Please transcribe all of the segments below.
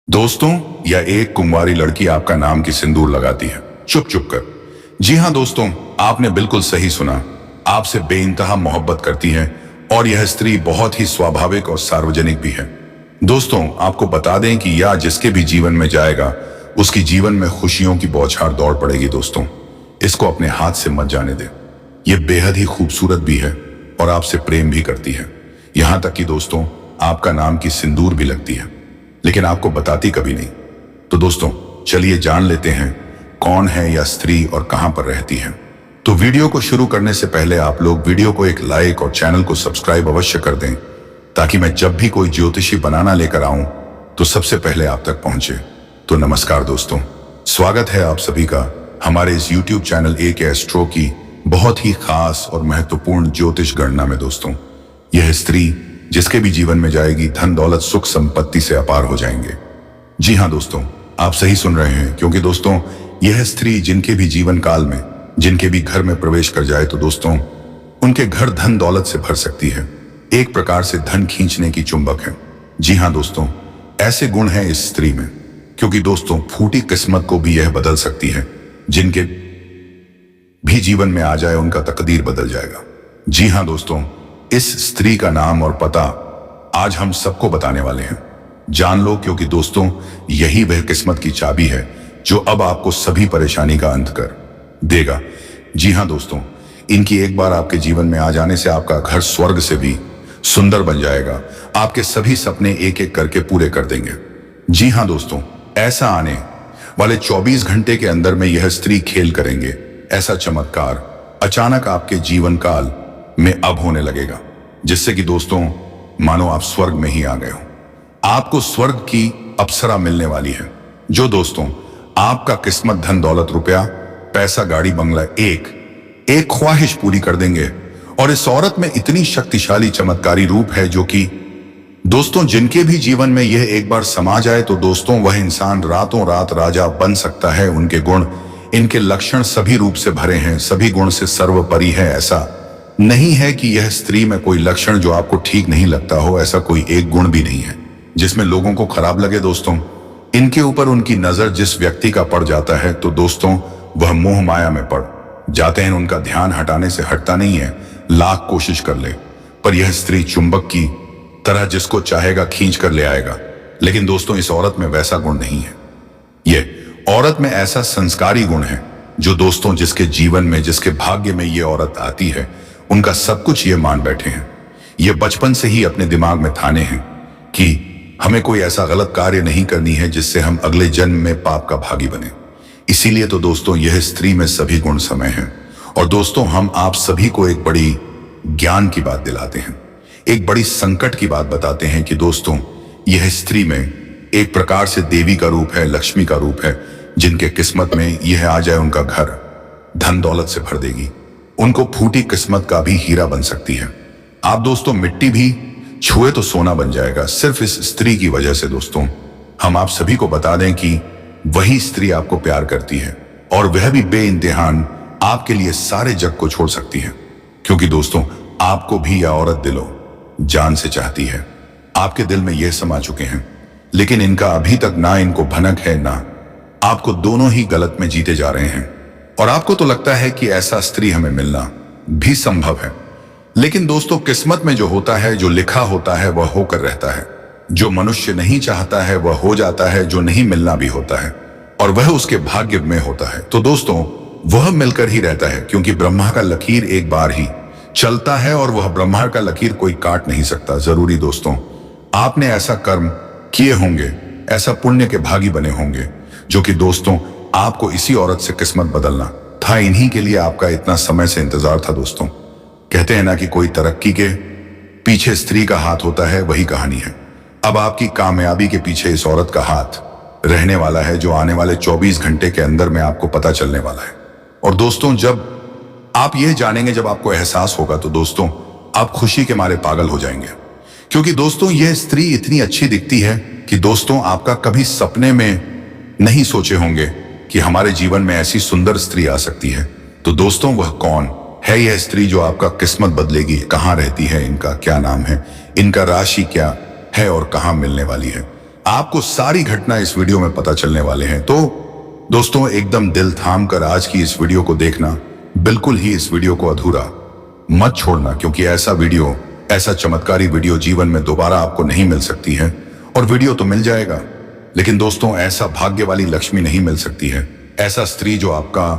दोस्तों, या एक कुंवारी लड़की आपका नाम की सिंदूर लगाती है चुप चुप कर। जी हाँ दोस्तों, आपने बिल्कुल सही सुना। आपसे बेइंतहा मोहब्बत करती है और यह स्त्री बहुत ही स्वाभाविक और सार्वजनिक भी है। दोस्तों, आपको बता दें कि यह जिसके भी जीवन में जाएगा उसकी जीवन में खुशियों की बौछार दौड़ पड़ेगी। दोस्तों, इसको अपने हाथ से मत जाने दें। यह बेहद ही खूबसूरत भी है और आपसे प्रेम भी करती है। यहां तक कि दोस्तों, आपका नाम की सिंदूर भी लगती है, लेकिन आपको बताती कभी नहीं। तो दोस्तों, चलिए जान लेते हैं कौन है यह स्त्री और कहां पर रहती है। तो वीडियो को शुरू करने से पहले आप लोग वीडियो को एक लाइक और चैनल को सब्सक्राइब अवश्य कर दें, ताकि मैं जब भी कोई ज्योतिषी बनाना लेकर आऊं तो सबसे पहले आप तक पहुंचे। तो नमस्कार दोस्तों, स्वागत है आप सभी का हमारे इस YouTube चैनल AK एस्ट्रो की बहुत ही खास और महत्वपूर्ण ज्योतिष गणना में। दोस्तों, यह स्त्री जिसके भी जीवन में जाएगी, धन दौलत सुख संपत्ति से अपार हो जाएंगे। जी हाँ दोस्तों, आप सही सुन रहे हैं, क्योंकि दोस्तों यह स्त्री जिनके भी जीवन काल में, जिनके भी घर में प्रवेश कर जाए तो दोस्तों उनके घर धन दौलत से भर सकती है। एक प्रकार से धन खींचने की चुंबक है। जी हाँ दोस्तों, ऐसे गुण हैं इस स्त्री में, क्योंकि दोस्तों फूटी किस्मत को भी यह बदल सकती है। जिनके भी जीवन में आ जाए उनका तकदीर बदल जाएगा। जी हाँ दोस्तों, इस स्त्री का नाम और पता आज हम सबको बताने वाले हैं। जान लो, क्योंकि दोस्तों यही वह किस्मत की चाबी है जो अब आपको सभी परेशानी का अंत कर देगा। जी हाँ दोस्तों, इनकी एक बार आपके जीवन में आ जाने से आपका घर स्वर्ग से भी सुंदर बन जाएगा। आपके सभी सपने एक एक करके पूरे कर देंगे। जी हाँ दोस्तों, ऐसा आने वाले 24 घंटे के अंदर में यह स्त्री खेल करेंगे। ऐसा चमत्कार अचानक आपके जीवन काल में अब होने लगेगा, जिससे कि दोस्तों मानो आप स्वर्ग में ही आ गए हो। आपको स्वर्ग की अप्सरा मिलने वाली है, जो दोस्तों आपका किस्मत, धन दौलत, रुपया, पैसा, गाड़ी, बंगला, एक ख्वाहिश पूरी कर देंगे। और इस औरत में इतनी शक्तिशाली चमत्कारी रूप है, जो कि दोस्तों जिनके भी जीवन में यह एक बार समा जाए तो दोस्तों वह इंसान रातों रात राजा बन सकता है। उनके गुण, इनके लक्षण सभी रूप से भरे हैं, सभी गुण से सर्वोपरि है। ऐसा नहीं है कि यह स्त्री में कोई लक्षण जो आपको ठीक नहीं लगता हो, ऐसा कोई एक गुण भी नहीं है जिसमें लोगों को खराब लगे। दोस्तों, इनके ऊपर उनकी नजर जिस व्यक्ति का पड़ जाता है तो दोस्तों वह मोह माया में पड़ जाते हैं। उनका ध्यान हटाने से हटता नहीं है, लाख कोशिश कर ले, पर यह स्त्री चुंबक की तरह जिसको चाहेगा खींच कर ले आएगा। लेकिन दोस्तों इस औरत में वैसा गुण नहीं है। यह औरत में ऐसा संस्कारी गुण है जो दोस्तों जिसके जीवन में, जिसके भाग्य में यह औरत आती है, उनका सब कुछ ये मान बैठे हैं। ये बचपन से ही अपने दिमाग में ठाने हैं कि हमें कोई ऐसा गलत कार्य नहीं करनी है जिससे हम अगले जन्म में पाप का भागी बने। इसीलिए तो दोस्तों यह स्त्री में सभी गुण समय हैं। और दोस्तों हम आप सभी को एक बड़ी ज्ञान की बात दिलाते हैं, एक बड़ी संकट की बात बताते हैं कि दोस्तों यह स्त्री में एक प्रकार से देवी का रूप है, लक्ष्मी का रूप है। जिनके किस्मत में यह आ जाए उनका घर धन दौलत से भर देगी। उनको फूटी किस्मत का भी हीरा बन सकती है। आप दोस्तों मिट्टी भी छुए तो सोना बन जाएगा, सिर्फ इस स्त्री की वजह से। दोस्तों हम आप सभी को बता दें कि वही स्त्री आपको प्यार करती है, और वह भी बेइंतहान आपके लिए सारे जग को छोड़ सकती है। क्योंकि दोस्तों आपको भी यह औरत दिलो जान से चाहती है। आपके दिल में यह समा चुके हैं, लेकिन इनका अभी तक ना इनको भनक है, ना आपको। दोनों ही गलत में जीते जा रहे हैं। और आपको तो लगता है कि ऐसा स्त्री हमें मिलना भी संभव है, लेकिन दोस्तों किस्मत में जो होता है, जो लिखा होता है वह होकर रहता है। जो मनुष्य नहीं चाहता है वह हो जाता है, जो नहीं मिलना भी होता है और वह उसके भाग्य में होता है। तो दोस्तों वह मिलकर ही रहता है, क्योंकि ब्रह्मा का लकीर एक बार ही चलता है और वह ब्रह्मा का लकीर कोई काट नहीं सकता। जरूरी दोस्तों आपने ऐसा कर्म किए होंगे, ऐसा पुण्य के भागी बने होंगे, जो कि दोस्तों आपको इसी औरत से किस्मत बदलना था। इन्हीं के लिए आपका इतना समय से इंतजार था। दोस्तों कहते हैं ना कि कोई तरक्की के पीछे स्त्री का हाथ होता है, वही कहानी है। अब आपकी कामयाबी के पीछे इस औरत का हाथ रहने वाला है, जो आने वाले 24 घंटे के अंदर में आपको पता चलने वाला है। और दोस्तों जब आप यह जानेंगे, जब आपको एहसास होगा, तो दोस्तों आप खुशी के मारे पागल हो जाएंगे। क्योंकि दोस्तों यह स्त्री इतनी अच्छी दिखती है कि दोस्तों आपका कभी सपने में नहीं सोचे होंगे कि हमारे जीवन में ऐसी सुंदर स्त्री आ सकती है। तो दोस्तों वह कौन है यह स्त्री जो आपका किस्मत बदलेगी? कहाँ रहती है, इनका क्या नाम है, इनका राशि क्या है और कहाँ मिलने वाली है? आपको सारी घटना इस वीडियो में पता चलने वाले हैं। तो दोस्तों एकदम दिल थाम कर आज की इस वीडियो को देखना, बिल्कुल ही इस वीडियो को अधूरा मत छोड़ना, क्योंकि ऐसा वीडियो, ऐसा चमत्कारी वीडियो जीवन में दोबारा आपको नहीं मिल सकती है। और वीडियो तो मिल जाएगा, लेकिन दोस्तों ऐसा भाग्य वाली लक्ष्मी नहीं मिल सकती है, ऐसा स्त्री जो आपका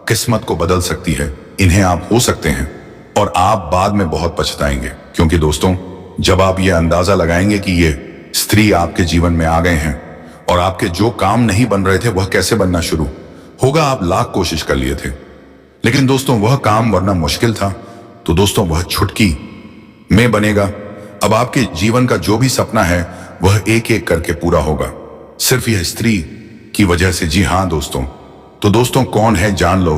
किस्मत को बदल सकती है। इन्हें आप हो सकते हैं और आप बाद में बहुत पछताएंगे, क्योंकि दोस्तों जब आप ये अंदाजा लगाएंगे कि ये स्त्री आपके जीवन में आ गए हैं और आपके जो काम नहीं बन रहे थे वह कैसे बनना शुरू होगा। आप लाख कोशिश कर लिए थे, लेकिन दोस्तों वह काम वरना मुश्किल था, तो दोस्तों वह चुटकी में बनेगा। अब आपके जीवन का जो भी सपना है वह एक एक करके पूरा होगा, सिर्फ यह स्त्री की वजह से। जी हाँ दोस्तों, तो दोस्तों कौन है जान लो।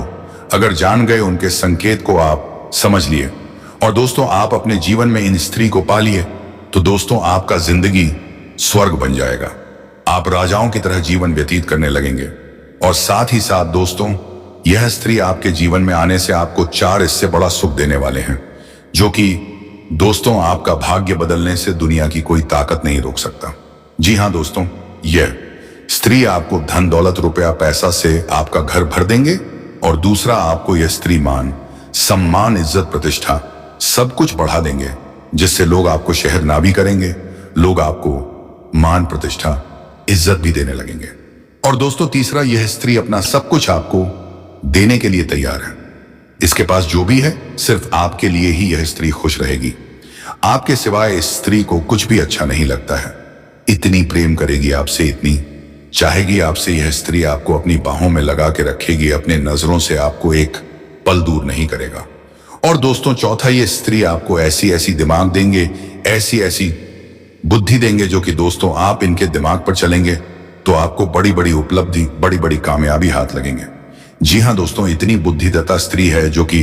अगर जान गए उनके संकेत को आप समझ लिए और दोस्तों आप अपने जीवन में इन स्त्री को पा लिए, तो दोस्तों आपका जिंदगी स्वर्ग बन जाएगा। आप राजाओं की तरह जीवन व्यतीत करने लगेंगे। और साथ ही साथ दोस्तों यह स्त्री आपके जीवन में आने से आपको 4 इससे बड़ा सुख देने वाले हैं, जो कि दोस्तों आपका भाग्य बदलने से दुनिया की कोई ताकत नहीं रोक सकता। जी हाँ दोस्तों, यह स्त्री आपको धन दौलत रुपया पैसा से आपका घर भर देंगे, और दूसरा आपको यह स्त्री मान सम्मान इज्जत प्रतिष्ठा सब कुछ बढ़ा देंगे, जिससे लोग आपको शहर ना भी करेंगे, लोग आपको मान प्रतिष्ठा इज्जत भी देने लगेंगे। और दोस्तों तीसरा, यह स्त्री अपना सब कुछ आपको देने के लिए तैयार है। इसके पास जो भी है सिर्फ आपके लिए ही यह स्त्री खुश रहेगी। आपके सिवाय इस स्त्री को कुछ भी अच्छा नहीं लगता है। इतनी प्रेम करेगी आपसे, इतनी चाहेगी आपसे यह स्त्री, आपको अपनी बाहों में लगा के रखेगी, अपने नजरों से आपको एक पल दूर नहीं करेगा। और दोस्तों चौथा, ये स्त्री आपको ऐसी ऐसी दिमाग देंगे, ऐसी ऐसी बुद्धि देंगे, जो कि दोस्तों आप इनके दिमाग पर चलेंगे तो आपको बड़ी बड़ी उपलब्धि, बड़ी बड़ी कामयाबी हाथ लगेंगे। जी हाँ दोस्तों, इतनी बुद्धिदत्ता स्त्री है जो कि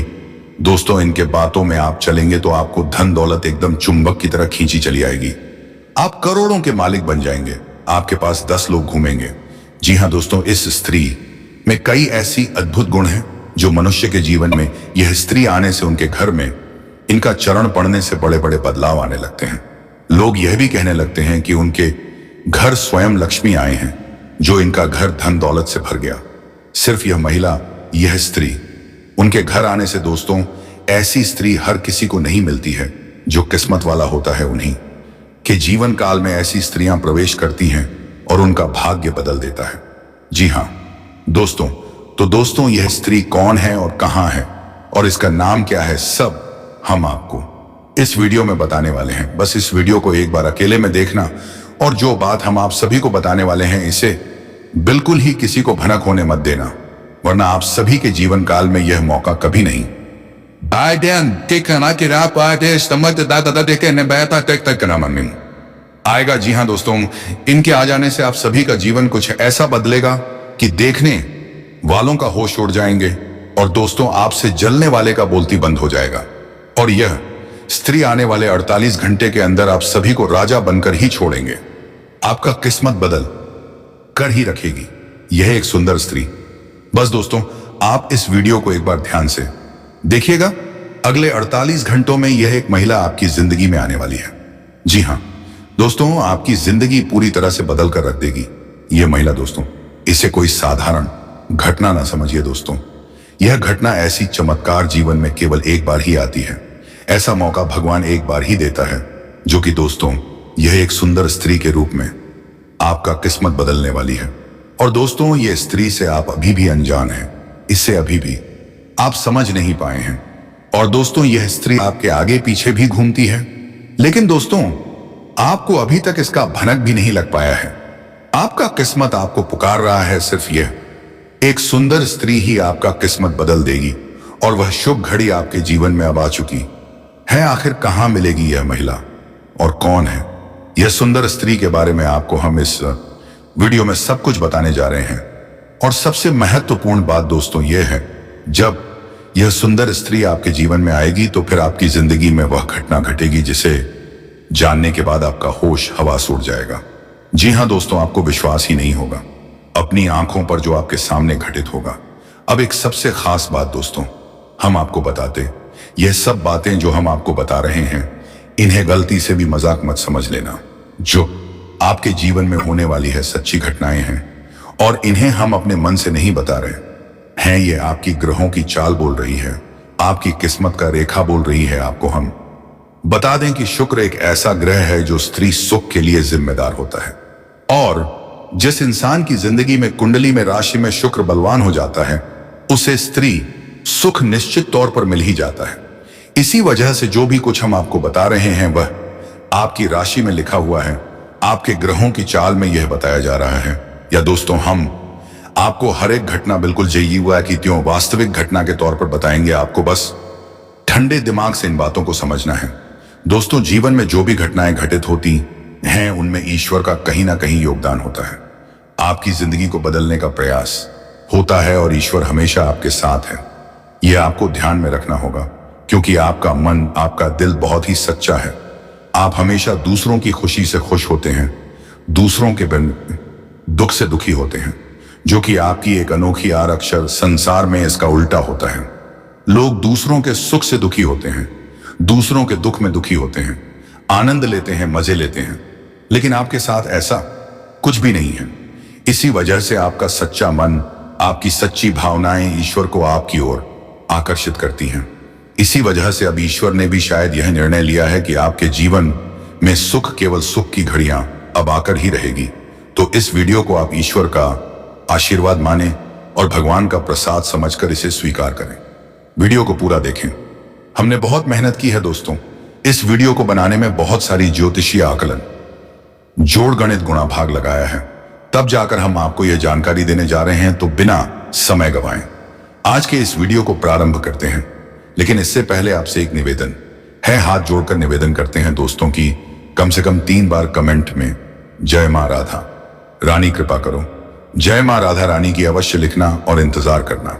दोस्तों इनके बातों में आप चलेंगे तो आपको धन दौलत एकदम चुंबक की तरह खींची चली आएगी। आप करोड़ों के मालिक बन जाएंगे, आपके पास 10 लोग घूमेंगे। जी हाँ दोस्तों, इस स्त्री में कई ऐसी अद्भुत गुण हैं जो मनुष्य के जीवन में यह स्त्री आने से, उनके घर में इनका चरण पड़ने से बड़े बड़े बदलाव आने लगते हैं। लोग यह भी कहने लगते हैं कि उनके घर स्वयं लक्ष्मी आए हैं, जो इनका घर धन दौलत से भर गया। सिर्फ यह महिला, यह स्त्री, उनके घर आने से दोस्तों ऐसी स्त्री हर किसी को नहीं मिलती है। जो किस्मत वाला होता है उन्हीं के जीवन काल में ऐसी स्त्रियां प्रवेश करती हैं और उनका भाग्य बदल देता है। जी हाँ दोस्तों, तो दोस्तों यह स्त्री कौन है और कहां है और इसका नाम क्या है, सब हम आपको इस वीडियो में बताने वाले हैं। बस इस वीडियो को एक बार अकेले में देखना, और जो बात हम आप सभी को बताने वाले हैं इसे बिल्कुल ही किसी को भनक होने मत देना, वरना आप सभी के जीवन काल में यह मौका कभी नहीं आएगा। जी हाँ दोस्तों, इनके आ जाने से आप सभी का जीवन कुछ ऐसा बदलेगा कि देखने वालों का होश उड़ जाएंगे, और दोस्तों आपसे जलने वाले का बोलती बंद हो जाएगा। और यह स्त्री आने वाले 48 घंटे के अंदर आप सभी को राजा बनकर ही छोड़ेंगे। आपका किस्मत बदल कर ही रखेगी यह एक सुंदर स्त्री। बस दोस्तों आप इस वीडियो को एक बार ध्यान से देखिएगा। अगले 48 घंटों में यह एक महिला आपकी जिंदगी में आने वाली है। जी हाँ दोस्तों, आपकी जिंदगी पूरी तरह से बदल कर रख देगी यह महिला। दोस्तों इसे कोई साधारण घटना ना समझिए दोस्तों, यह घटना ऐसी चमत्कार जीवन में केवल एक बार ही आती है। ऐसा मौका भगवान एक बार ही देता है, जो कि दोस्तों यह एक सुंदर स्त्री के रूप में आपका किस्मत बदलने वाली है। और दोस्तों ये स्त्री से आप अभी भी अनजान हैं, इससे अभी भी आप समझ नहीं पाए हैं। और दोस्तों यह स्त्री आपके आगे पीछे भी घूमती है, लेकिन दोस्तों आपको अभी तक इसका भनक भी नहीं लग पाया है। आपका किस्मत आपको पुकार रहा है, सिर्फ यह एक सुंदर स्त्री ही आपका किस्मत बदल देगी। और वह शुभ घड़ी आपके जीवन में अब आ चुकी है। आखिर कहां मिलेगी यह महिला और कौन है यह सुंदर स्त्री के बारे में आपको हम इस वीडियो में सब कुछ बताने जा रहे हैं। और सबसे महत्वपूर्ण बात दोस्तों यह है, जब यह सुंदर स्त्री आपके जीवन में आएगी तो फिर आपकी जिंदगी में वह घटना घटेगी जिसे जानने के बाद आपका होश हवास उड़ जाएगा। जी हां दोस्तों, आपको विश्वास ही नहीं होगा अपनी आंखों पर जो आपके सामने घटित होगा। अब एक सबसे खास बात दोस्तों हम आपको बताते, यह सब बातें जो हम आपको बता रहे हैं इन्हें गलती से भी मजाक मत समझ लेना। जो आपके जीवन में होने वाली है सच्ची घटनाएं हैं और इन्हें हम अपने मन से नहीं बता रहे हैं। ये आपकी ग्रहों की चाल बोल रही है, आपकी किस्मत का रेखा बोल रही है। आपको हम बता दें कि शुक्र एक ऐसा ग्रह है जो स्त्री सुख के लिए जिम्मेदार होता है, और जिस इंसान की जिंदगी में कुंडली में राशि में शुक्र बलवान हो जाता है उसे स्त्री सुख निश्चित तौर पर मिल ही जाता है। इसी वजह से जो भी कुछ हम आपको बता रहे हैं वह आपकी राशि में लिखा हुआ है, आपके ग्रहों की चाल में यह बताया जा रहा है। या दोस्तों, हम आपको हर एक घटना बिल्कुल जई हुआ कि त्यों वास्तविक घटना के तौर पर बताएंगे। आपको बस ठंडे दिमाग से इन बातों को समझना है। दोस्तों, जीवन में जो भी घटनाएं घटित होती हैं उनमें ईश्वर का कहीं ना कहीं योगदान होता है। आपकी जिंदगी को बदलने का प्रयास होता है और ईश्वर हमेशा आपके साथ है। यह आपको ध्यान में रखना होगा, क्योंकि आपका मन, आपका दिल बहुत ही सच्चा है। आप हमेशा दूसरों की खुशी से खुश होते हैं, दूसरों के दुख से दुखी होते हैं, जो कि आपकी एक अनोखी आरक्षर संसार में इसका उल्टा होता है। लोग दूसरों के सुख से दुखी होते हैं, दूसरों के दुख में दुखी होते हैं, आनंद लेते हैं, मजे लेते हैं, लेकिन आपके साथ ऐसा कुछ भी नहीं है। इसी वजह से आपका सच्चा मन, आपकी सच्ची भावनाएं ईश्वर को आपकी ओर आकर्षित करती हैं। इसी वजह से अब ईश्वर ने भी शायद यह निर्णय लिया है कि आपके जीवन में सुख केवल सुख की घड़ियां अब आकर ही रहेगी। तो इस वीडियो को आप ईश्वर का आशीर्वाद माने और भगवान का प्रसाद समझकर इसे स्वीकार करें। वीडियो को पूरा देखें। हमने बहुत मेहनत की है दोस्तों। इस वीडियो को बनाने में बहुत सारी ज्योतिषीय आकलन, जोड़ गणित गुणा भाग लगाया है, तब जाकर हम आपको यह जानकारी देने जा रहे हैं। तो बिना समय गवाएं आज के इस वीडियो को प्रारंभ करते हैं। लेकिन इससे पहले आपसे एक निवेदन है, हाथ जोड़कर निवेदन करते हैं दोस्तों की कम से कम 3 बार कमेंट में जय मां राधा रानी कृपा करो, जय मां राधा रानी की अवश्य लिखना और इंतजार करना।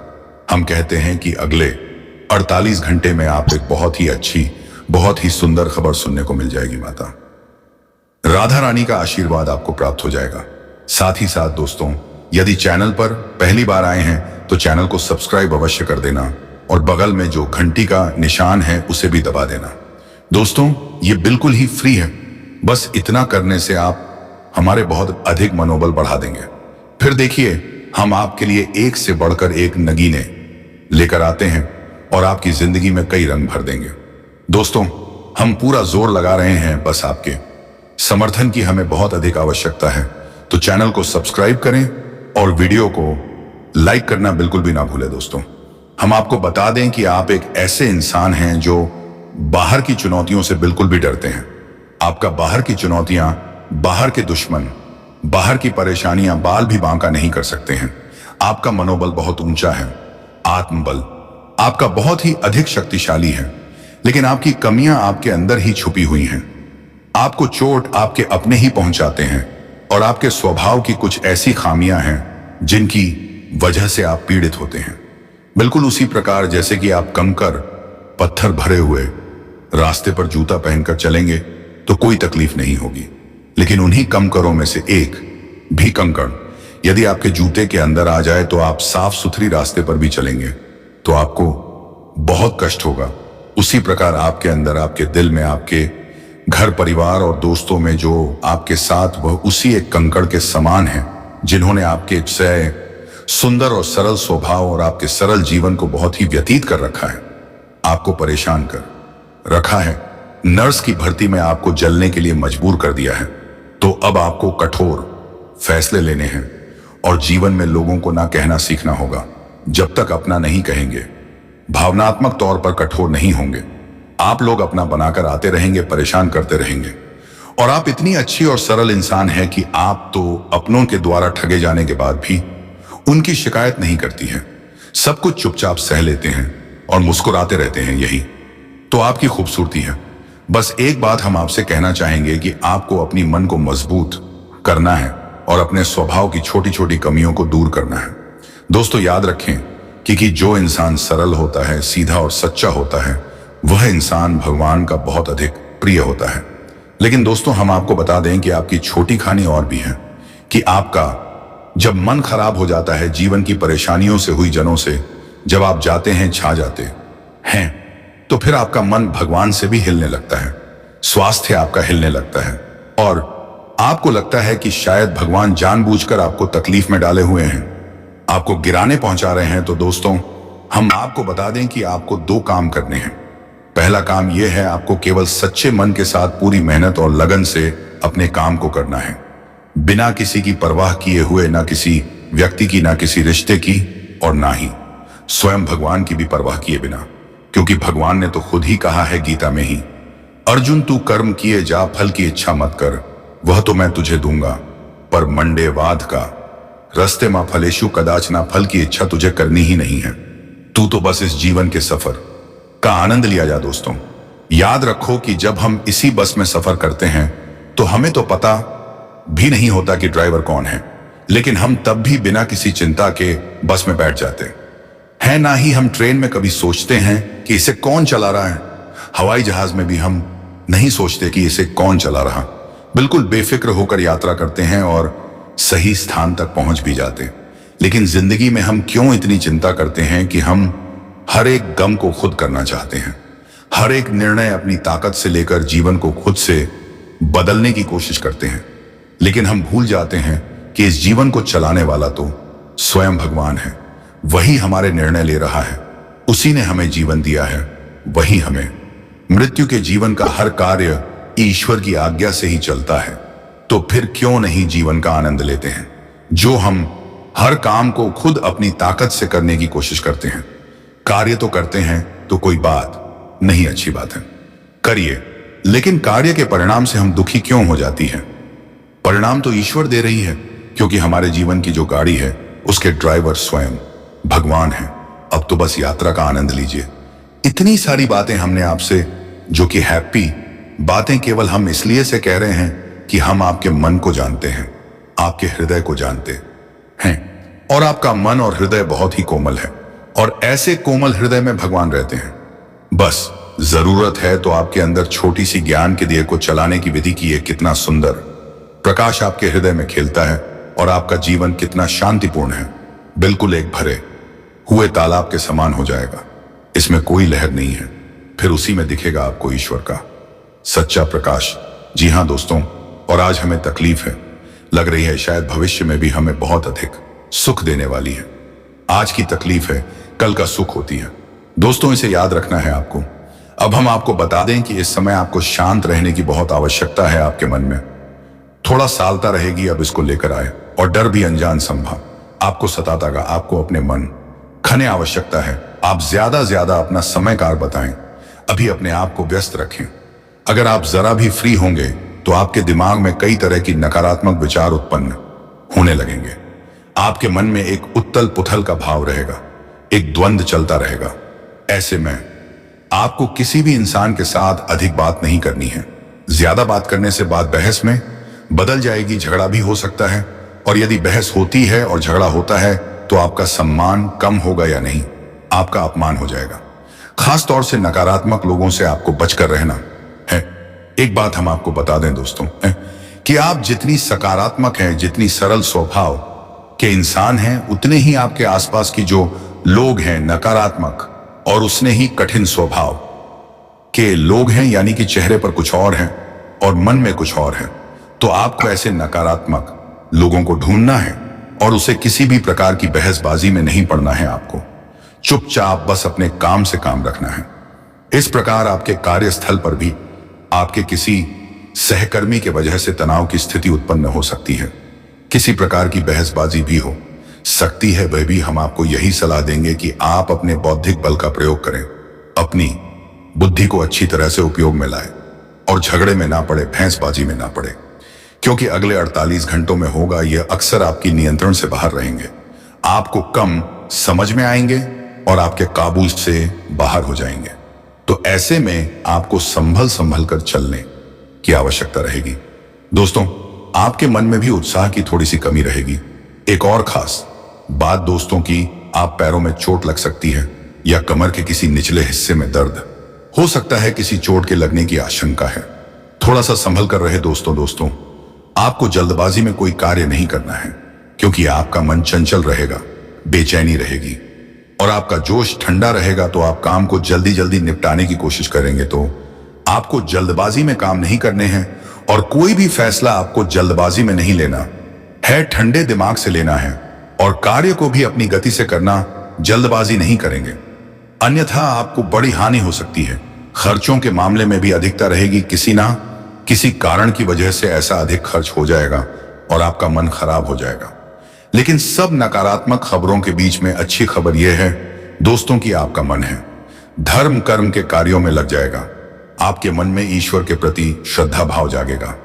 हम कहते हैं कि अगले 48 घंटे में आप एक बहुत ही अच्छी, बहुत ही सुंदर खबर सुनने को मिल जाएगी। माता राधा रानी का आशीर्वाद आपको प्राप्त हो जाएगा। साथ ही साथ दोस्तों, यदि चैनल पर पहली बार आए हैं तो चैनल को सब्सक्राइब अवश्य कर देना और बगल में जो घंटी का निशान है उसे भी दबा देना। दोस्तों, ये बिल्कुल ही फ्री है। बस इतना करने से आप हमारे बहुत अधिक मनोबल बढ़ा देंगे। फिर देखिए, हम आपके लिए एक से बढ़कर एक नगीने लेकर आते हैं और आपकी जिंदगी में कई रंग भर देंगे। दोस्तों, हम पूरा जोर लगा रहे हैं, बस आपके समर्थन की हमें बहुत अधिक आवश्यकता है। तो चैनल को सब्सक्राइब करें और वीडियो को लाइक करना बिल्कुल भी ना भूलें। दोस्तों, हम आपको बता दें कि आप एक ऐसे इंसान हैं जो बाहर की चुनौतियों से बिल्कुल भी डरते हैं। आपका बाहर की चुनौतियां, बाहर के दुश्मन, बाहर की परेशानियां बाल भी बांका नहीं कर सकते हैं। आपका मनोबल बहुत ऊंचा है, आत्मबल आपका बहुत ही अधिक शक्तिशाली है, लेकिन आपकी कमियां आपके अंदर ही छुपी हुई हैं। आपको चोट आपके अपने ही पहुंचाते हैं और आपके स्वभाव की कुछ ऐसी खामियां हैं जिनकी वजह से आप पीड़ित होते हैं। बिल्कुल उसी प्रकार जैसे कि आप कंकर पत्थर भरे हुए रास्ते पर जूता पहनकर चलेंगे तो कोई तकलीफ नहीं होगी, लेकिन उन्हीं कंकरों में से एक भी कंकड़ यदि आपके जूते के अंदर आ जाए तो आप साफ सुथरी रास्ते पर भी चलेंगे तो आपको बहुत कष्ट होगा। उसी प्रकार आपके अंदर, आपके दिल में, आपके घर परिवार और दोस्तों में जो आपके साथ वह उसी एक कंकड़ के समान है जिन्होंने आपके सुंदर और सरल स्वभाव और आपके सरल जीवन को बहुत ही व्यतीत कर रखा है, आपको परेशान कर रखा है, नर्स की भर्ती में आपको जलने के लिए मजबूर कर दिया है। तो अब आपको कठोर फैसले लेने हैं और जीवन में लोगों को ना कहना सीखना होगा। जब तक अपना नहीं कहेंगे, भावनात्मक तौर पर कठोर नहीं होंगे, आप लोग अपना बनाकर आते रहेंगे, परेशान करते रहेंगे। और आप इतनी अच्छी और सरल इंसान हैं कि आप तो अपनों के द्वारा ठगे जाने के बाद भी उनकी शिकायत नहीं करती हैं, सब कुछ चुपचाप सह लेते हैं और मुस्कुराते रहते हैं। यही तो आपकी खूबसूरती है। बस एक बात हम आपसे कहना चाहेंगे कि आपको अपनी मन को मजबूत करना है और अपने स्वभाव की छोटी छोटी कमियों को दूर करना है। दोस्तों, याद रखें कि जो इंसान सरल होता है, सीधा और सच्चा होता है, वह इंसान भगवान का बहुत अधिक प्रिय होता है। लेकिन दोस्तों, हम आपको बता दें कि आपकी छोटी कहानी और भी है कि आपका जब मन खराब हो जाता है, जीवन की परेशानियों से हुई जनों से जब आप जाते हैं, छा जाते हैं, तो फिर आपका मन भगवान से भी हिलने लगता है, स्वास्थ्य आपका हिलने लगता है और आपको लगता है कि शायद भगवान जानबूझकर आपको तकलीफ में डाले हुए हैं, आपको गिराने पहुंचा रहे हैं। तो दोस्तों, हम आपको बता दें कि आपको दो काम करने हैं। पहला काम यह है, आपको केवल सच्चे मन के साथ पूरी मेहनत और लगन से अपने काम को करना है, बिना किसी की परवाह किए हुए, ना किसी व्यक्ति की, ना किसी रिश्ते की, और ना ही स्वयं भगवान की भी परवाह किए बिना। क्योंकि भगवान ने तो खुद ही कहा है गीता में ही, अर्जुन तू कर्म किए जा, फल की इच्छा मत कर, वह तो मैं तुझे दूंगा। पर मंडे वाद का रस्ते मां फलेशु कदाच ना, फल की इच्छा तुझे करनी ही नहीं है। तू तो बस इस जीवन के सफर का आनंद लिया जा। दोस्तों, याद रखो कि जब हम इसी बस में सफर करते हैं तो हमें तो पता भी नहीं होता कि ड्राइवर कौन है, लेकिन हम तब भी बिना किसी चिंता के बस में बैठ जाते हैं। ना ही हम ट्रेन में कभी सोचते हैं कि इसे कौन चला रहा है। हवाई जहाज में भी हम नहीं सोचते कि इसे कौन चला रहा। बिल्कुल बेफिक्र होकर यात्रा करते हैं और सही स्थान तक पहुंच भी जाते हैं। लेकिन जिंदगी में हम क्यों इतनी चिंता करते हैं कि हम हर एक गम को खुद करना चाहते हैं, हर एक निर्णय अपनी ताकत से लेकर जीवन को खुद से बदलने की कोशिश करते हैं। लेकिन हम भूल जाते हैं कि इस जीवन को चलाने वाला तो स्वयं भगवान है। वही हमारे निर्णय ले रहा है, उसी ने हमें जीवन दिया है, वही हमें मृत्यु के जीवन का हर कार्य ईश्वर की आज्ञा से ही चलता है। तो फिर क्यों नहीं जीवन का आनंद लेते हैं, जो हम हर काम को खुद अपनी ताकत से करने की कोशिश करते हैं। कार्य तो करते हैं तो कोई बात नहीं, अच्छी बात है, करिए, लेकिन कार्य के परिणाम से हम दुखी क्यों हो जाती है? परिणाम तो ईश्वर दे रही है, क्योंकि हमारे जीवन की जो गाड़ी है उसके ड्राइवर स्वयं भगवान है। अब तो बस यात्रा का आनंद लीजिए। इतनी सारी बातें हमने आपसे, जो कि हैप्पी बातें केवल हम इसलिए से कह रहे हैं कि हम आपके मन को जानते हैं, आपके हृदय को जानते हैं, और आपका मन और हृदय बहुत ही कोमल है, और ऐसे कोमल हृदय में भगवान रहते हैं। बस जरूरत है तो आपके अंदर छोटी सी ज्ञान के दिए को चलाने की विधि की। कितना सुंदर प्रकाश आपके हृदय में खेलता है, और आपका जीवन कितना शांतिपूर्ण है, बिल्कुल एक भरे हुए तालाब के समान हो जाएगा। इसमें कोई लहर नहीं है, फिर उसी में दिखेगा आपको ईश्वर का सच्चा प्रकाश। जी हाँ दोस्तों, और आज हमें तकलीफ है, लग रही है शायद भविष्य में भी हमें बहुत अधिक सुख देने वाली है। आज की तकलीफ है, कल का सुख होती है। दोस्तों, इसे याद रखना है आपको। अब हम आपको बता दें कि इस समय आपको शांत रहने की बहुत आवश्यकता है। आपके मन में थोड़ा सालता रहेगी, अब इसको लेकर आए, और डर भी अनजान संभव आपको सताता गा। आपको अपने मन खने आवश्यकता है। आप ज्यादा अपना समय कार बताएं, अभी अपने आप को व्यस्त रखें। अगर आप जरा भी फ्री होंगे तो आपके दिमाग में कई तरह की नकारात्मक विचार उत्पन्न होने लगेंगे। आपके मन में एक उथल पुथल का भाव रहेगा, एक द्वंद्व चलता रहेगा। ऐसे में आपको किसी भी इंसान के साथ अधिक बात नहीं करनी है। ज्यादा बात करने से बात बहस में बदल जाएगी, झगड़ा भी हो सकता है। और यदि बहस होती है और झगड़ा होता है तो आपका सम्मान कम होगा या नहीं, आपका अपमान हो जाएगा। खास तौर से नकारात्मक लोगों से आपको बचकर रहना है। एक बात हम आपको बता दें दोस्तों, कि आप जितनी सकारात्मक हैं, जितनी सरल स्वभाव के इंसान हैं, उतने ही आपके आसपास की जो लोग हैं नकारात्मक और उसने ही कठिन स्वभाव के लोग हैं। यानी कि चेहरे पर कुछ और है और मन में कुछ और है। तो आपको ऐसे नकारात्मक लोगों को ढूंढना है और उसे किसी भी प्रकार की बहसबाजी में नहीं पड़ना है। आपको चुपचाप बस अपने काम से काम रखना है। इस प्रकार आपके कार्यस्थल पर भी आपके किसी सहकर्मी के वजह से तनाव की स्थिति उत्पन्न हो सकती है, किसी प्रकार की बहसबाजी भी हो सकती है। वह भी हम आपको यही सलाह देंगे कि आप अपने बौद्धिक बल का प्रयोग करें, अपनी बुद्धि को अच्छी तरह से उपयोग में लाएं और झगड़े में ना पड़े, भैंसबाजी में ना पड़े, क्योंकि अगले 48 घंटों में होगा यह अक्सर आपकी नियंत्रण से बाहर रहेंगे। आपको कम समझ में आएंगे और आपके काबू से बाहर हो जाएंगे। तो ऐसे में आपको संभल कर चलने की आवश्यकता रहेगी। दोस्तों, आपके मन में भी उत्साह की थोड़ी सी कमी रहेगी। एक और खास बात दोस्तों की, आप पैरों में चोट लग सकती है या कमर के किसी निचले हिस्से में दर्द हो सकता है, किसी चोट के लगने की आशंका है। थोड़ा सा संभल कर रहे दोस्तों। आपको जल्दबाजी में कोई कार्य नहीं करना है, क्योंकि आपका मन चंचल रहेगा, बेचैनी रहेगी और आपका जोश ठंडा रहेगा। तो आप काम को जल्दी निपटाने की कोशिश करेंगे। तो आपको जल्दबाजी में काम नहीं करने हैं और कोई भी फैसला आपको जल्दबाजी में नहीं लेना है, ठंडे दिमाग से लेना है और कार्य को भी अपनी गति से करना, जल्दबाजी नहीं करेंगे, अन्यथा आपको बड़ी हानि हो सकती है। खर्चों के मामले में भी अधिकता रहेगी, किसी ना किसी कारण की वजह से ऐसा अधिक खर्च हो जाएगा और आपका मन खराब हो जाएगा। लेकिन सब नकारात्मक खबरों के बीच में अच्छी खबर यह है दोस्तों कि आपका मन है धर्म कर्म के कार्यों में लग जाएगा। आपके मन में ईश्वर के प्रति श्रद्धा भाव जागेगा,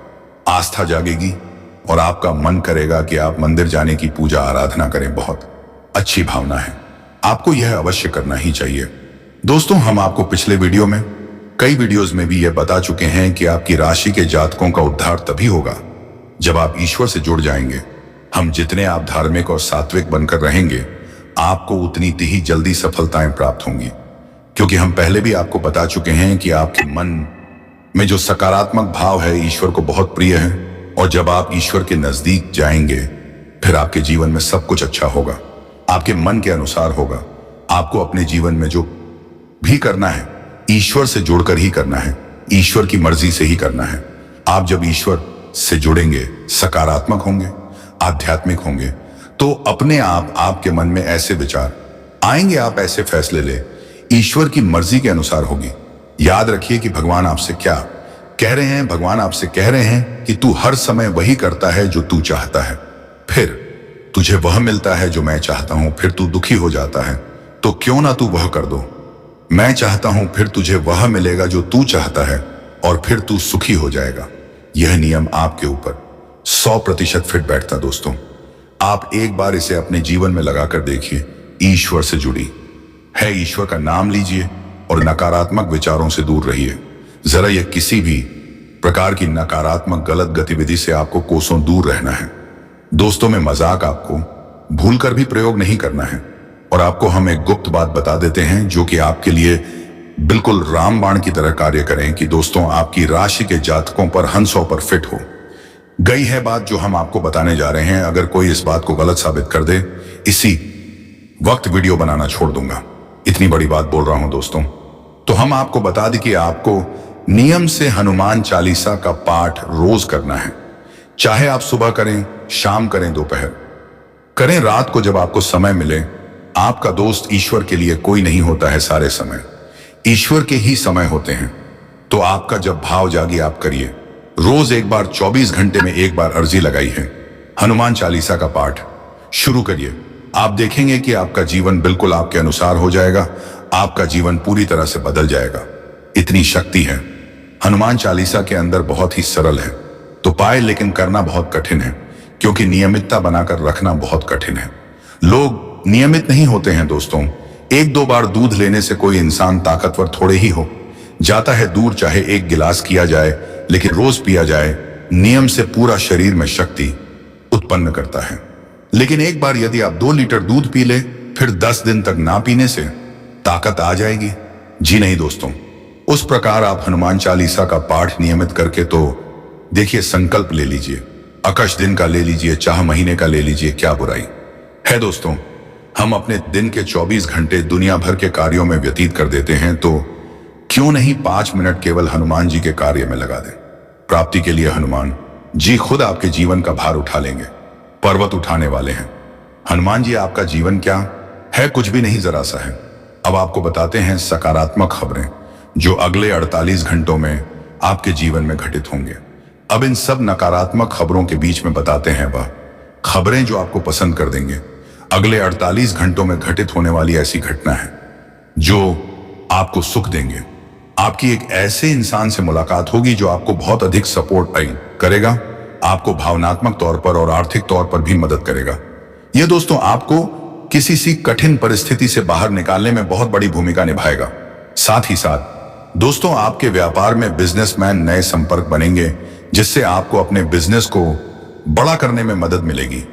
आस्था जागेगी और आपका मन करेगा कि आप मंदिर जाने की पूजा आराधना करें। बहुत अच्छी भावना है, आपको यह अवश्य करना ही चाहिए। दोस्तों, हम आपको पिछले वीडियो में कई वीडियोस में भी यह बता चुके हैं कि आपकी राशि के जातकों का उद्धार तभी होगा जब आप ईश्वर से जुड़ जाएंगे। हम जितने आप धार्मिक और सात्विक बनकर रहेंगे, आपको उतनी ही जल्दी सफलताएं प्राप्त होंगी, क्योंकि हम पहले भी आपको बता चुके हैं कि आपके मन में जो सकारात्मक भाव है ईश्वर को बहुत प्रिय है, और जब आप ईश्वर के नजदीक जाएंगे फिर आपके जीवन में सब कुछ अच्छा होगा, आपके मन के अनुसार होगा। आपको अपने जीवन में जो भी करना है ईश्वर से जुड़कर ही करना है, ईश्वर की मर्जी से ही करना है। आप जब ईश्वर से जुड़ेंगे, सकारात्मक होंगे, आध्यात्मिक होंगे, तो अपने आप आपके मन में ऐसे विचार आएंगे, आप ऐसे फैसले ले, ईश्वर की मर्जी के अनुसार होगी। याद रखिए कि भगवान आपसे क्या कह रहे हैं। भगवान आपसे कह रहे हैं कि तू हर समय वही करता है जो तू चाहता है, फिर तुझे वह मिलता है जो मैं चाहता हूं, फिर तू दुखी हो जाता है, तो क्यों ना तू वह कर दो। मैं चाहता हूं, फिर तुझे वह मिलेगा जो तू चाहता है और फिर तू सुखी हो जाएगा। यह नियम आपके ऊपर 100% फिट बैठता। दोस्तों, आप एक बार इसे अपने जीवन में लगाकर देखिए। ईश्वर से जुड़ी है, ईश्वर का नाम लीजिए और नकारात्मक विचारों से दूर रहिए। जरा यह किसी भी प्रकार की नकारात्मक गलत गतिविधि से आपको कोसों दूर रहना है। दोस्तों में मजाक आपको भूलकर भी प्रयोग नहीं करना है। और आपको हम एक गुप्त बात बता देते हैं जो कि आपके लिए बिल्कुल रामबाण की तरह कार्य करें कि दोस्तों आपकी राशि के जातकों पर हंसों पर फिट हो गई है बात जो हम आपको बताने जा रहे हैं। अगर कोई इस बात को गलत साबित कर दे, इसी वक्त वीडियो बनाना छोड़ दूंगा। इतनी बड़ी बात बोल रहा हूं दोस्तों। तो हम आपको बता दें कि आपको नियम से हनुमान चालीसा का पाठ रोज करना है, चाहे आप सुबह करें, शाम करें, दोपहर करें, रात को, जब आपको समय मिले। आपका दोस्त ईश्वर के लिए कोई नहीं होता है, सारे समय ईश्वर के ही समय होते हैं। तो आपका जब भाव जागी आप करिए। रोज एक बार 24 घंटे में एक बार अर्जी लगाई है, हनुमान चालीसा का पाठ शुरू करिए। आप देखेंगे कि आपका जीवन बिल्कुल आपके अनुसार हो जाएगा, आपका जीवन पूरी तरह से बदल जाएगा। इतनी शक्ति है हनुमान चालीसा के अंदर, बहुत ही सरल है तो पाए, लेकिन करना बहुत कठिन है, क्योंकि नियमितता बनाकर रखना बहुत कठिन है। लोग नियमित नहीं होते हैं दोस्तों। एक दो बार दूध लेने से कोई इंसान ताकतवर थोड़े ही हो जाता है दूर, चाहे एक गिलास किया जाए, लेकिन रोज पिया जाए, नियम से पूरा शरीर में शक्ति उत्पन्न करता है। लेकिन एक बार यदि आप 2 लीटर दूध पी ले, फिर 10 दिन तक ना पीने से ताकत आ जाएगी? जी नहीं दोस्तों। उस प्रकार आप हनुमान चालीसा का पाठ नियमित करके तो देखिए, संकल्प ले लीजिए, आकाश दिन का ले लीजिए, चाहे महीने का ले लीजिए, क्या बुराई है दोस्तों। हम अपने दिन के 24 घंटे दुनिया भर के कार्यों में व्यतीत कर देते हैं, तो क्यों नहीं 5 मिनट केवल हनुमान जी के कार्य में लगा दें। प्राप्ति के लिए हनुमान जी खुद आपके जीवन का भार उठा लेंगे, पर्वत उठाने वाले हैं। हनुमान जी आपका जीवन क्या है? कुछ भी नहीं, जरा सा है। अब आपको बताते हैं सकारात्मक खबरें जो अगले 48 घंटों में आपके जीवन में घटित होंगे। अब इन सब नकारात्मक खबरों के बीच में बताते हैं वह खबरें जो आपको पसंद कर देंगे। अगले 48 घंटों में घटित होने वाली ऐसी घटना है जो आपको सुख देंगे। आपकी एक ऐसे इंसान से मुलाकात होगी जो आपको बहुत अधिक सपोर्ट करेगा, आपको भावनात्मक तौर पर और आर्थिक तौर पर भी मदद करेगा। यह दोस्तों आपको किसी सी कठिन परिस्थिति से बाहर निकालने में बहुत बड़ी भूमिका निभाएगा। साथ ही साथ दोस्तों आपके व्यापार में बिजनेसमैन नए संपर्क बनेंगे, जिससे आपको अपने बिजनेस को बड़ा करने में मदद मिलेगी।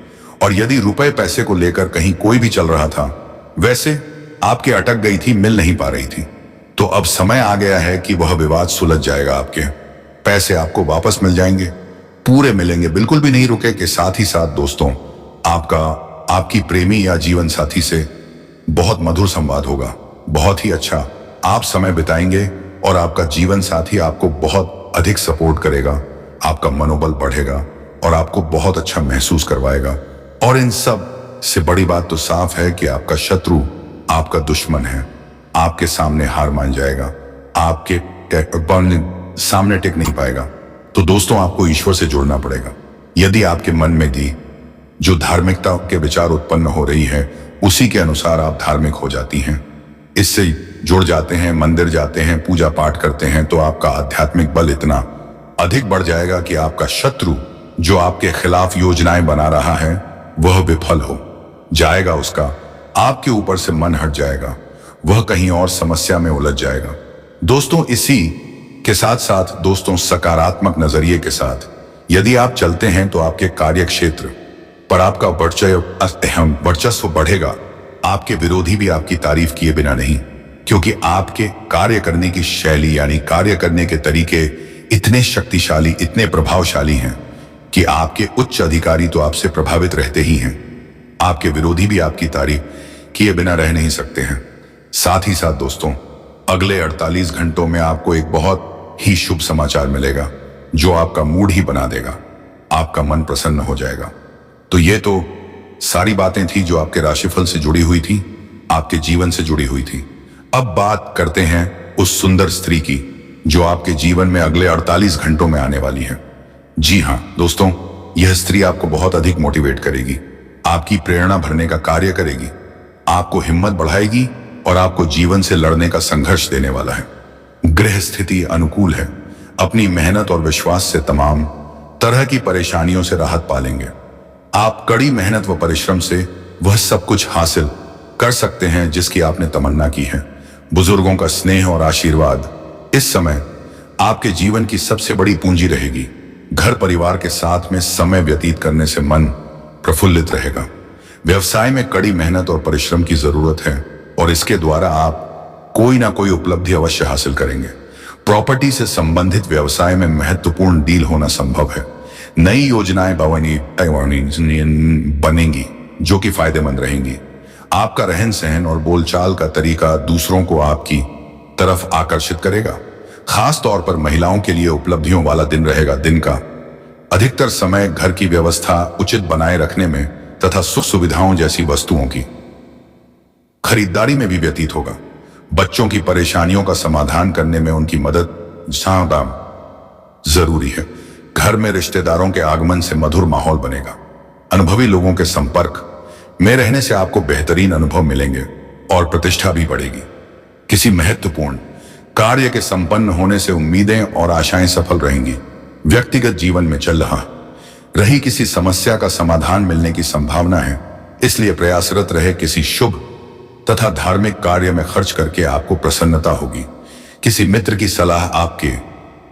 और यदि रुपए पैसे को लेकर कहीं कोई भी चल रहा था, वैसे आपके अटक गई थी, मिल नहीं पा रही थी, तो अब समय आ गया है कि वह विवाद सुलझ जाएगा। आपके पैसे आपको वापस मिल जाएंगे, पूरे मिलेंगे, बिल्कुल भी नहीं रुके। के साथ ही साथ दोस्तों आपकी प्रेमी या जीवन साथी से बहुत मधुर संवाद होगा, बहुत ही अच्छा आप समय बिताएंगे और आपका जीवन साथी आपको बहुत अधिक सपोर्ट करेगा, आपका मनोबल बढ़ेगा और आपको बहुत अच्छा महसूस करवाएगा। और इन सब से बड़ी बात तो साफ है कि आपका शत्रु आपका दुश्मन है, आपके सामने हार मान जाएगा, आपके सामने टिक नहीं पाएगा। तो दोस्तों, आपको ईश्वर से जुड़ना पड़ेगा। यदि आपके मन में दी जो धार्मिकता के विचार उत्पन्न हो रही है, उसी के अनुसार आप धार्मिक हो जाती हैं, इससे जुड़ जाते हैं, मंदिर जाते हैं, पूजा पाठ करते हैं, तो आपका आध्यात्मिक बल इतना अधिक बढ़ जाएगा कि आपका शत्रु जो आपके खिलाफ योजनाएं बना रहा है वह विफल हो जाएगा। उसका आपके ऊपर से मन हट जाएगा, वह कहीं और समस्या में उलझ जाएगा। दोस्तों, इसी के साथ साथ दोस्तों, सकारात्मक नजरिए के साथ यदि आप चलते हैं तो आपके कार्य क्षेत्र पर आपका वर्चस्व बढ़ेगा। आपके विरोधी भी आपकी तारीफ किए बिना नहीं, क्योंकि आपके कार्य करने की शैली यानी कार्य करने के तरीके इतने शक्तिशाली, इतने प्रभावशाली हैं कि आपके उच्च अधिकारी तो आपसे प्रभावित रहते ही हैं, आपके विरोधी भी आपकी तारीफ किए बिना रह नहीं सकते हैं। साथ ही साथ दोस्तों, अगले 48 घंटों में आपको एक बहुत ही शुभ समाचार मिलेगा जो आपका मूड ही बना देगा, आपका मन प्रसन्न हो जाएगा। तो ये तो सारी बातें थी जो आपके राशिफल से जुड़ी हुई थी, आपके जीवन से जुड़ी हुई थी। अब बात करते हैं उस सुंदर स्त्री की जो आपके जीवन में अगले 48 घंटों में आने वाली है। जी हाँ दोस्तों, यह स्त्री आपको बहुत अधिक मोटिवेट करेगी, आपकी प्रेरणा भरने का कार्य करेगी, आपको हिम्मत बढ़ाएगी और आपको जीवन से लड़ने का संघर्ष देने वाला है। गृह स्थिति अनुकूल है, अपनी मेहनत और विश्वास से तमाम तरह की परेशानियों से राहत पालेंगे। आप कड़ी मेहनत व परिश्रम से वह सब कुछ हासिल कर सकते हैं जिसकी आपने तमन्ना की है। बुजुर्गों का स्नेह और आशीर्वाद इस समय आपके जीवन की सबसे बड़ी पूंजी रहेगी। घर परिवार के साथ में समय व्यतीत करने से मन प्रफुल्लित रहेगा। व्यवसाय में कड़ी मेहनत और परिश्रम की जरूरत है और इसके द्वारा आप कोई ना कोई उपलब्धि अवश्य हासिल करेंगे। प्रॉपर्टी से संबंधित व्यवसाय में महत्वपूर्ण डील होना संभव है। नई योजनाएं बनेंगी जो कि फायदेमंद रहेंगी। आपका रहन सहन और बोलचाल का तरीका दूसरों को आपकी तरफ आकर्षित करेगा। खास तौर पर महिलाओं के लिए उपलब्धियों वाला दिन रहेगा। दिन का अधिकतर समय घर की व्यवस्था उचित बनाए रखने में तथा सुख सुविधाओं जैसी वस्तुओं की खरीदारी में भी व्यतीत होगा। बच्चों की परेशानियों का समाधान करने में उनकी मदद ज्यादा जरूरी है। घर में रिश्तेदारों के आगमन से मधुर माहौल बनेगा। अनुभवी लोगों के संपर्क में रहने से आपको बेहतरीन अनुभव मिलेंगे और प्रतिष्ठा भी बढ़ेगी। किसी महत्वपूर्ण कार्य के संपन्न होने से उम्मीदें और आशाएं सफल रहेंगी। व्यक्तिगत जीवन में चल रही किसी समस्या का समाधान मिलने की संभावना है, इसलिए प्रयासरत रहे किसी शुभ तथा धार्मिक कार्य में खर्च करके आपको प्रसन्नता होगी। किसी मित्र की सलाह आपके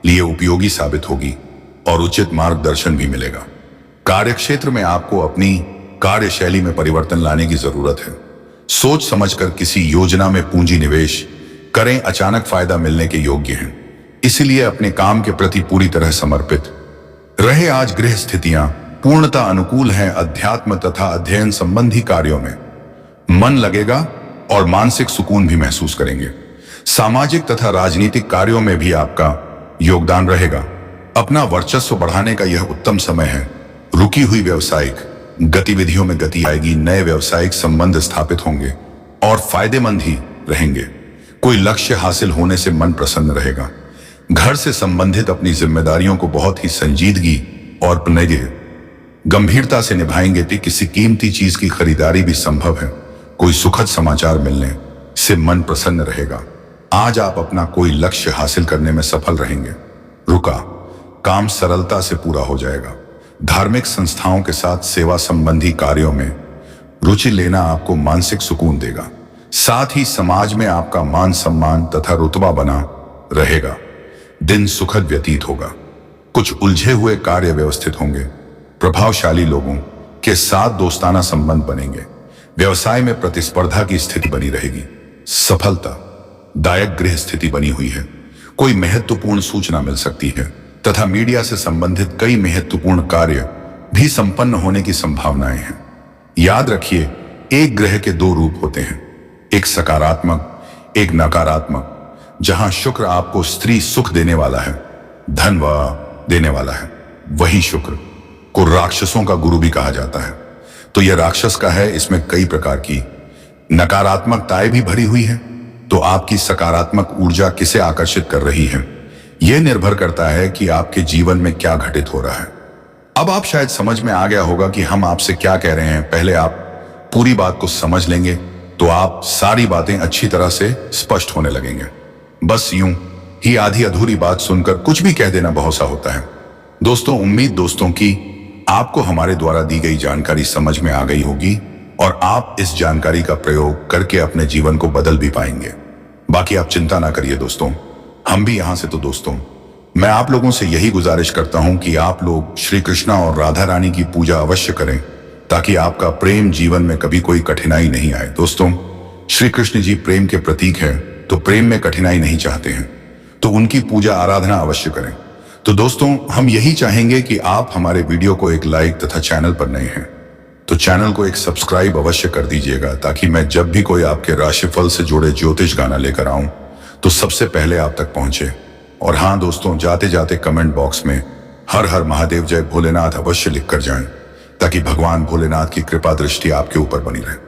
लिए उपयोगी साबित होगी और उचित मार्गदर्शन भी मिलेगा। कार्यक्षेत्र में आपको अपनी कार्यशैली में परिवर्तन लाने की जरूरत है। सोच समझकर किसी योजना में पूंजी निवेश करें, अचानक फायदा मिलने के योग्य हैं, इसलिए अपने काम के प्रति पूरी तरह समर्पित रहे। आज गृह स्थितियां पूर्णतः अनुकूल हैं। अध्यात्म तथा अध्ययन संबंधी कार्यों में मन लगेगा और मानसिक सुकून भी महसूस करेंगे। सामाजिक तथा राजनीतिक कार्यों में भी आपका योगदान रहेगा। अपना वर्चस्व बढ़ाने का यह उत्तम समय है। रुकी हुई व्यावसायिक गतिविधियों में गति आएगी। नए व्यावसायिक संबंध स्थापित होंगे और फायदेमंद ही रहेंगे। कोई लक्ष्य हासिल होने से मन प्रसन्न रहेगा। घर से संबंधित अपनी जिम्मेदारियों को बहुत ही संजीदगी और गंभीरता से निभाएंगे। तो किसी कीमती चीज की खरीदारी भी संभव है। कोई सुखद समाचार मिलने से मन प्रसन्न रहेगा। आज आप अपना कोई लक्ष्य हासिल करने में सफल रहेंगे। रुका काम सरलता से पूरा हो जाएगा। धार्मिक संस्थाओं के साथ सेवा संबंधी कार्यों में रुचि लेना आपको मानसिक सुकून देगा। साथ ही समाज में आपका मान सम्मान तथा रुतबा बना रहेगा। दिन सुखद व्यतीत होगा। कुछ उलझे हुए कार्य व्यवस्थित होंगे। प्रभावशाली लोगों के साथ दोस्ताना संबंध बनेंगे। व्यवसाय में प्रतिस्पर्धा की स्थिति बनी रहेगी। सफलता दायक गृह स्थिति बनी हुई है। कोई महत्वपूर्ण सूचना मिल सकती है तथा मीडिया से संबंधित कई महत्वपूर्ण कार्य भी संपन्न होने की संभावनाएं हैं। याद रखिए, एक ग्रह के दो रूप होते हैं, एक सकारात्मक, एक नकारात्मक। जहां शुक्र आपको स्त्री सुख देने वाला है, धन व देने वाला है, वही शुक्र को राक्षसों का गुरु भी कहा जाता है। तो यह राक्षस का है, इसमें कई प्रकार की नकारात्मकताएं भी भरी हुई है। तो आपकी सकारात्मक ऊर्जा किसे आकर्षित कर रही है, यह निर्भर करता है कि आपके जीवन में क्या घटित हो रहा है। अब आप शायद समझ में आ गया होगा कि हम आपसे क्या कह रहे हैं। पहले आप पूरी बात को समझ लेंगे तो आप सारी बातें अच्छी तरह से स्पष्ट होने लगेंगे। बस यूं ही आधी अधूरी बात सुनकर कुछ भी कह देना बहुत सा होता है। दोस्तों, उम्मीद दोस्तों की आपको हमारे द्वारा दी गई जानकारी समझ में आ गई होगी और आप इस जानकारी का प्रयोग करके अपने जीवन को बदल भी पाएंगे। बाकी आप चिंता ना करिए दोस्तों, हम भी यहां से। तो दोस्तों, मैं आप लोगों से यही गुजारिश करता हूं कि आप लोग श्री कृष्णा और राधा रानी की पूजा अवश्य करें, ताकि आपका प्रेम जीवन में कभी कोई कठिनाई नहीं आए। दोस्तों, श्री कृष्ण जी प्रेम के प्रतीक हैं, तो प्रेम में कठिनाई नहीं चाहते हैं, तो उनकी पूजा आराधना अवश्य करें। तो दोस्तों, हम यही चाहेंगे कि आप हमारे वीडियो को एक लाइक तथा चैनल पर नए हैं तो चैनल को एक सब्सक्राइब अवश्य कर दीजिएगा, ताकि मैं जब भी कोई आपके राशिफल से जुड़े ज्योतिष गाना लेकर आऊं तो सबसे पहले आप तक पहुंचे। और हाँ दोस्तों, जाते जाते कमेंट बॉक्स में हर हर महादेव जय भोलेनाथ अवश्य लिख कर जाएं, ताकि भगवान भोलेनाथ की कृपा दृष्टि आपके ऊपर बनी रहे।